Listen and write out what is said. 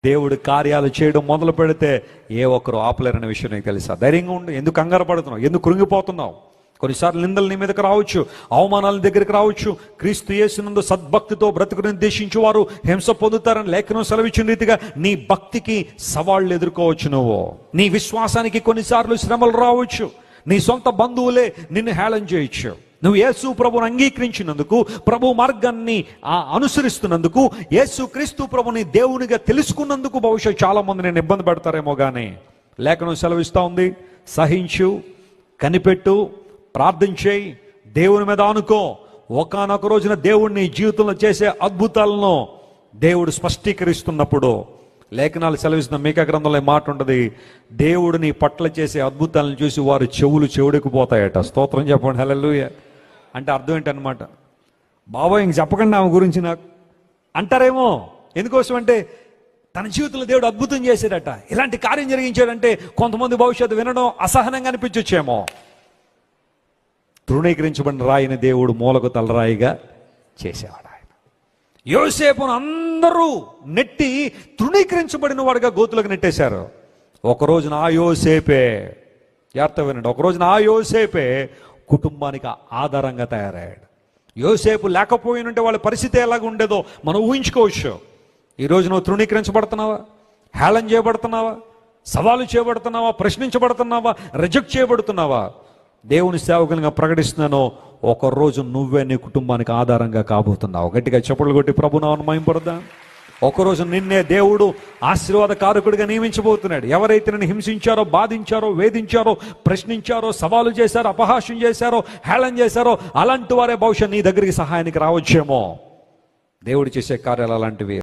దేవుడు కార్యాలు చేయడం మొదలు పెడితే ఏ ఒక్కరు ఆపలేరనే విషయం నీకు తెలుసా? ధైర్యంగా ఉండు. ఎందుకు కంగారు పడుతున్నావు? ఎందుకు కృంగిపోతున్నావు? కొన్నిసార్లు నిందలు నీ మీదకి రావచ్చు, అవమానాల దగ్గరికి రావచ్చు. క్రీస్తు యేసునందు సద్భక్తితో బ్రతుకుని ఉద్దేశించి వారు హింస పొందుతారని లేఖనం సెలవిచ్చిన రీతిగా నీ భక్తికి సవాళ్లు ఎదుర్కోవచ్చు. నువ్వు నీ విశ్వాసానికి కొన్నిసార్లు శ్రమలు రావచ్చు. నీ సొంత బంధువులే నిన్ను హేళన చేయొచ్చు. నువ్వు యేసు ప్రభువుని అంగీకరించినందుకు, ప్రభు మార్గాన్ని అనుసరిస్తున్నందుకు, యేసు క్రీస్తు ప్రభుని దేవునిగా తెలుసుకున్నందుకు బహుశా చాలా మంది నేను ఇబ్బంది పెడతారేమో. కానీ లేఖనం సెలవిస్తూ ఉంది, సహించు, కనిపెట్టు, ప్రార్థన చేయి, దేవుని మీద ఆనుకో. ఒకానొక రోజున దేవుడిని జీవితంలో చేసే అద్భుతాలను దేవుడు స్పష్టీకరిస్తున్నప్పుడు లేఖనాలు సెలవిస్తున్న మీకా గ్రంథంలో మాట ఉంటుంది, దేవుడు నీ పట్ల చేసే అద్భుతాలను చూసి వారు చెవుడెక్కుపోతాయట. స్తోత్రం చెప్పండి, హల్లెలూయా. అంటే అర్థం ఏంటన్నమాట? బాబాయ్ ఇంక చెప్పకండి ఆమె గురించి నాకు అంటారేమో. ఎందుకోసం అంటే తన జీవితంలో దేవుడు అద్భుతం చేశాడట, ఇలాంటి కార్యం జరిగించాడంటే కొంతమంది భవిష్యత్తు వినడం అసహనంగా అనిపించొచ్చేమో. తృణీకరించబడిన రాయిని దేవుడు మూలకు తలరాయిగా చేసేవాడు. ఆయన యోసేపును అందరూ నెట్టి తృణీకరించబడిన వాడుగా గోతులకు నెట్టేశారు. ఒకరోజున ఆ యోసేపే, జాగ్రత్త వినండి, ఒకరోజున ఆ యోసేపే కుటుంబానికి ఆధారంగా తయారయ్యాడు. యోసేపు లేకపోయినంటే వాళ్ళ పరిస్థితి ఎలాగ ఉండేదో మనం ఊహించుకోవచ్చు. ఈరోజు నువ్వు తృణీకరించబడుతున్నావా? హేళన చేయబడుతున్నావా? సవాలు చేయబడుతున్నావా? ప్రశ్నించబడుతున్నావా? రిజెక్ట్ చేయబడుతున్నావా? దేవుని సేవకునిగా ప్రకటిస్తున్నాను, ఒకరోజు నువ్వే నీ కుటుంబానికి ఆధారంగా కాబోతున్నావు. గట్టిగా చప్పట్లు కొట్టి ప్రభునామమున మహిమపడదాం. ఒకరోజు నిన్నే దేవుడు ఆశీర్వాదకారకుడిగా నియమించబోతున్నాడు. ఎవరైతే నిన్ను హింసించారో, బాధించారో, వేధించారో, ప్రశ్నించారో, సవాలు చేశారో, అపహాస్యం చేశారో, హేళన చేశారో, అలాంటి వారే బహుశా నీ దగ్గరికి సహాయానికి రావచ్చేమో. దేవుడు చేసే కార్యాలు అలాంటివి.